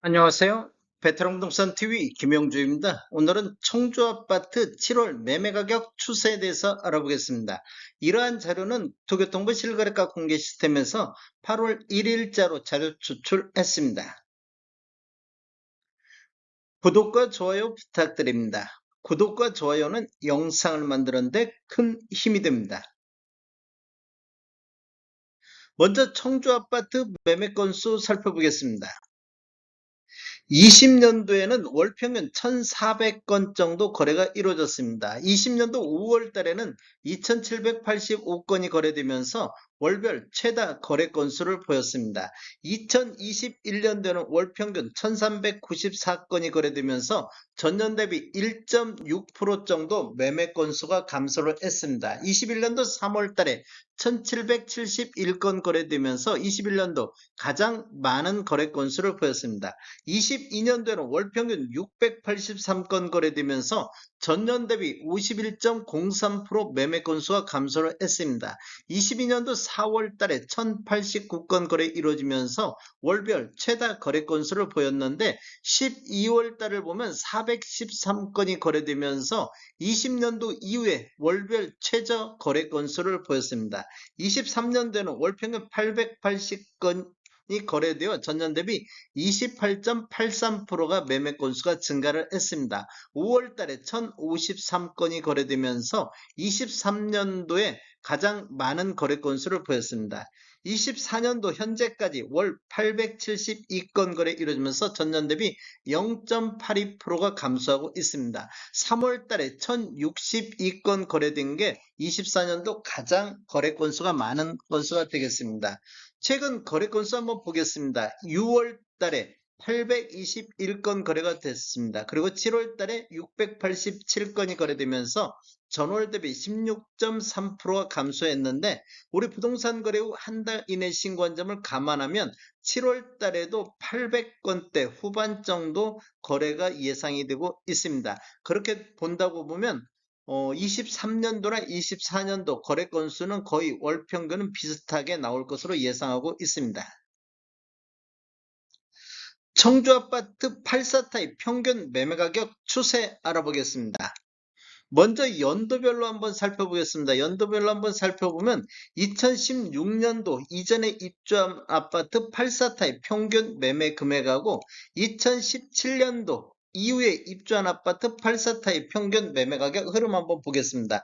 안녕하세요. 베테랑 부동산 TV 김영주입니다. 오늘은 청주아파트 7월 매매 가격 추세에 대해서 알아보겠습니다. 이러한 자료는 도교통부 실거래가 공개 시스템에서 8월 1일자로 자료 추출했습니다. 구독과 좋아요 부탁드립니다. 구독과 좋아요는 영상을 만드는데 큰 힘이 됩니다. 먼저 청주아파트 매매 건수 살펴보겠습니다. 20년도에는 월평균 1,400건 정도 거래가 이루어졌습니다. 20년도 5월 달에는 2,785건이 거래되면서 월별 최다 거래 건수를 보였습니다. 2021년도에는 월평균 1,394건이 거래되면서 전년 대비 1.6% 정도 매매 건수가 감소를 했습니다. 21년도 3월 달에 1,771건 거래되면서 21년도 가장 많은 거래 건수를 보였습니다. 22년도에는 월평균 683건 거래되면서 전년 대비 51.03% 매매 건수가 감소를 했습니다. 22년도 4월 달에 1089건 거래 이루어지면서 월별 최다 거래 건수를 보였는데 12월 달을 보면 413건이 거래되면서 20년도 이후에 월별 최저 거래 건수를 보였습니다. 23년도에는 월평균 880건 이 거래되어 전년 대비 28.83%가 매매 건수가 증가를 했습니다. 5월 달에 1053건이 거래되면서 23년도에 가장 많은 거래 건수를 보였습니다. 24년도 현재까지 월 872건 거래 이루어지면서 전년 대비 0.82%가 감소하고 있습니다. 3월 달에 1062건 거래된 게 24년도 가장 거래 건수가 많은 건수가 되겠습니다. 최근 거래 건수 한번 보겠습니다. 6월 달에 821건 거래가 됐습니다. 그리고 7월 달에 687건이 거래되면서 전월 대비 16.3%가 감소했는데 우리 부동산 거래 후 한 달 이내 신고한 점을 감안하면 7월 달에도 800건대 후반 정도 거래가 예상이 되고 있습니다. 그렇게 본다고 보면 23년도나 24년도 거래 건수는 거의 월 평균은 비슷하게 나올 것으로 예상하고 있습니다. 청주아파트 84타입 평균 매매가격 추세 알아보겠습니다. 먼저 연도별로 한번 살펴보겠습니다. 연도별로 한번 살펴보면 2016년도 이전에 입주한 아파트 84타입 평균 매매 금액하고 2017년도 이후에 입주한 아파트 84타입 평균 매매 가격 흐름 한번 보겠습니다.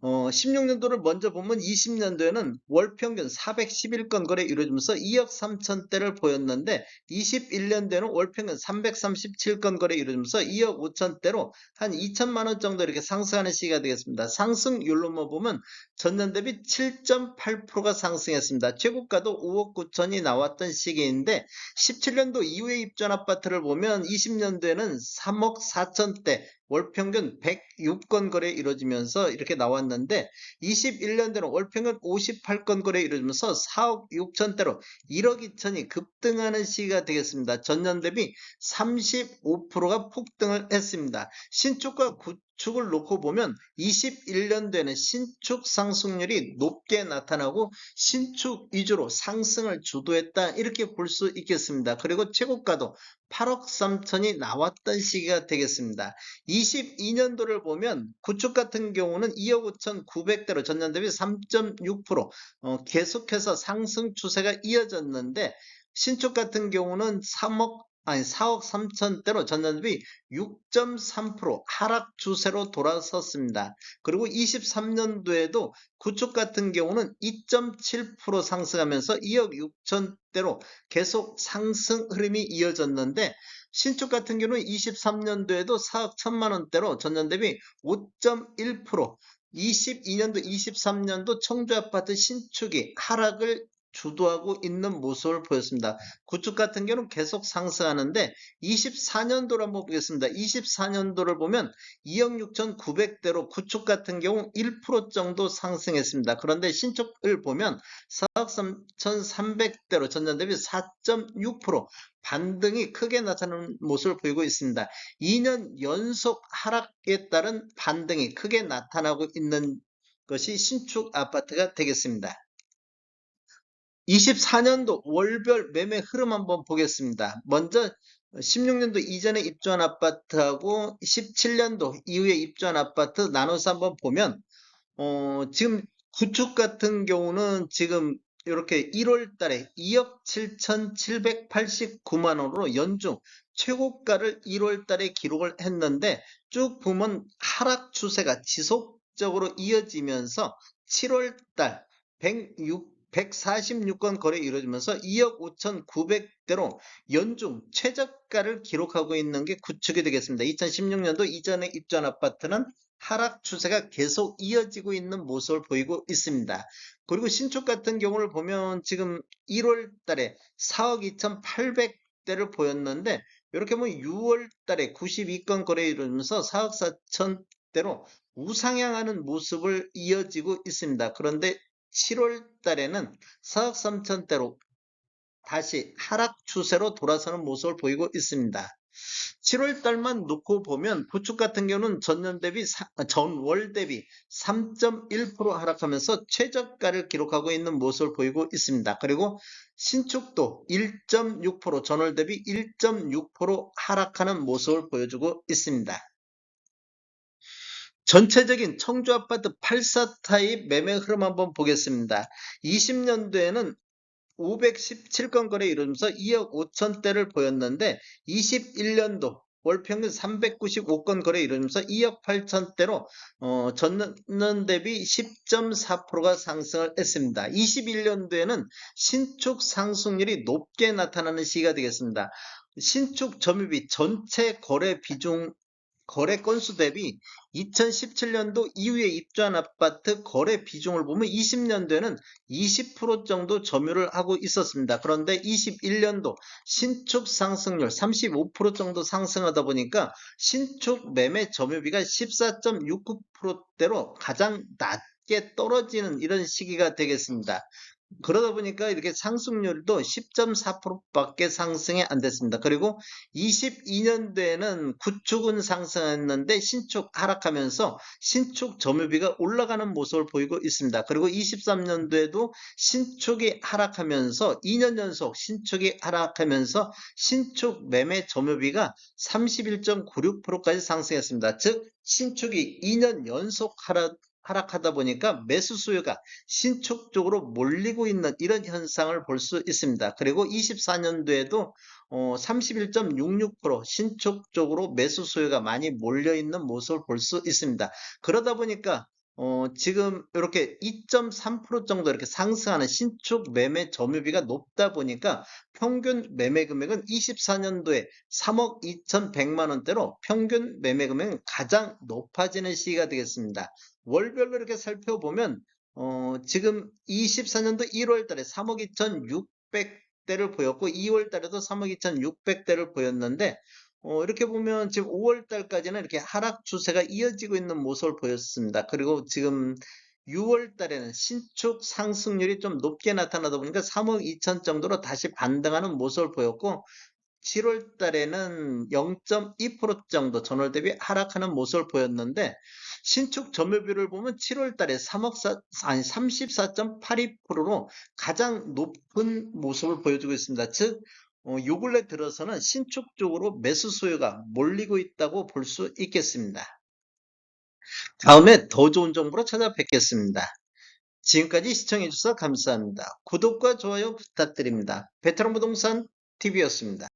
16년도를 먼저 보면 20년도에는 월 평균 411건 거래 이루어지면서 2억 3천대를 보였는데 21년도에는 월 평균 337건 거래 이루어지면서 2억 5천대로 한 2천만 원 정도 이렇게 상승하는 시기가 되겠습니다. 상승률로만 보면 전년 대비 7.8%가 상승했습니다. 최고가도 5억 9천이 나왔던 시기인데 17년도 이후에 입주한 아파트를 보면 20년도에는 3억 4천대 월평균 106건 거래 이루어지면서 이렇게 나왔는데 21년도는 월평균 58건 거래 이루어지면서 4억 6천대로 1억 2천이 급등하는 시기가 되겠습니다. 전년 대비 35%가 폭등을 했습니다. 신축과 구축을 놓고 보면 21년도에는 신축 상승률이 높게 나타나고 신축 위주로 상승을 주도했다 이렇게 볼 수 있겠습니다. 그리고 최고가도 8억 3천이 나왔던 시기가 되겠습니다. 22년도를 보면 구축 같은 경우는 2억 5,900대로 전년 대비 3.6% 계속해서 상승 추세가 이어졌는데 신축 같은 경우는 4억 3천대로 전년 대비 6.3% 하락 추세로 돌아섰습니다. 그리고 23년도에도 구축 같은 경우는 2.7% 상승하면서 2억 6천대로 계속 상승 흐름이 이어졌는데 신축 같은 경우는 23년도에도 4억 1천만 원대로 전년 대비 5.1%, 22년도, 23년도 청주아파트 신축이 하락을 주도하고 있는 모습을 보였습니다. 구축 같은 경우는 계속 상승하는데 24년도를 한번 보겠습니다. 24년도를 보면 2억 6,900대로 구축 같은 경우 1% 정도 상승했습니다. 그런데 신축을 보면 4억 3,300대로 전년 대비 4.6% 반등이 크게 나타나는 모습을 보이고 있습니다. 2년 연속 하락에 따른 반등이 크게 나타나고 있는 것이 신축 아파트가 되겠습니다. 24년도 월별 매매 흐름 한번 보겠습니다. 먼저 16년도 이전에 입주한 아파트하고 17년도 이후에 입주한 아파트 나눠서 한번 보면 지금 구축 같은 경우는 지금 이렇게 1월 달에 2억 7,789만 원으로 연중 최고가를 1월 달에 기록을 했는데 쭉 보면 하락 추세가 지속적으로 이어지면서 7월 달 146건 거래 이루어지면서 2억 5,900대로 연중 최저가를 기록하고 있는 게 구축이 되겠습니다. 2016년도 이전에 입주한 아파트는 하락 추세가 계속 이어지고 있는 모습을 보이고 있습니다. 그리고 신축 같은 경우를 보면 지금 1월 달에 4억 2,800대를 보였는데 이렇게 보면 6월 달에 92건 거래 이루면서 4억 4천대로 우상향하는 모습을 이어지고 있습니다. 그런데 7월 달에는 4억 3천대로 다시 하락 추세로 돌아서는 모습을 보이고 있습니다. 7월 달만 놓고 보면 구축 같은 경우는 전월 대비 3.1% 하락하면서 최저가를 기록하고 있는 모습을 보이고 있습니다. 그리고 신축도 1.6% 전월 대비 1.6% 하락하는 모습을 보여주고 있습니다. 전체적인 청주 아파트 84 타입 매매 흐름 한번 보겠습니다. 20년도에는 517건 거래 이루면서 2억 5천대를 보였는데 21년도 월 평균 395건 거래 이루면서 2억 8천대로 전년 대비 10.4%가 상승을 했습니다. 21년도에는 신축 상승률이 높게 나타나는 시기가 되겠습니다. 신축 점유비 전체 거래 비중 거래 건수 대비 2017년도 이후에 입주한 아파트 거래 비중을 보면 20년도에는 20% 정도 점유를 하고 있었습니다. 그런데 21년도 신축 상승률 35% 정도 상승하다 보니까 신축 매매 점유비가 14.69%대로 가장 낮게 떨어지는 이런 시기가 되겠습니다. 그러다 보니까 이렇게 상승률도 10.4%밖에 상승이 안 됐습니다. 그리고 22년도에는 구축은 상승했는데 신축 하락하면서 신축 점유비가 올라가는 모습을 보이고 있습니다. 그리고 23년도에도 신축이 하락하면서 2년 연속 신축이 하락하면서 신축 매매 점유비가 31.96%까지 상승했습니다. 즉 신축이 2년 연속 하락하다 보니까 매수 수요가 신축 쪽으로 몰리고 있는 이런 현상을 볼 수 있습니다. 그리고 24년도에도 31.66% 신축 쪽으로 매수 수요가 많이 몰려 있는 모습을 볼 수 있습니다. 그러다 보니까 지금 이렇게 2.3% 정도 이렇게 상승하는 신축 매매 점유비가 높다 보니까 평균 매매 금액은 24년도에 3억 2,100만 원대로 평균 매매 금액은 가장 높아지는 시기가 되겠습니다. 월별로 이렇게 살펴보면 지금 24년도 1월 달에 3억 2,600대를 보였고 2월 달에도 3억 2,600대를 보였는데 이렇게 보면 지금 5월 달까지는 이렇게 하락 추세가 이어지고 있는 모습을 보였습니다. 그리고 지금 6월 달에는 신축 상승률이 좀 높게 나타나다 보니까 3억 2천 정도로 다시 반등하는 모습을 보였고 7월 달에는 0.2% 정도 전월 대비 하락하는 모습을 보였는데 신축 점유비를 보면 7월 달에 34.82%로 가장 높은 모습을 보여주고 있습니다. 즉, 요 근래 들어서는 신축 쪽으로 매수 수요가 몰리고 있다고 볼 수 있겠습니다. 다음에 더 좋은 정보로 찾아뵙겠습니다. 지금까지 시청해주셔서 감사합니다. 구독과 좋아요 부탁드립니다. 베테랑 부동산 TV였습니다.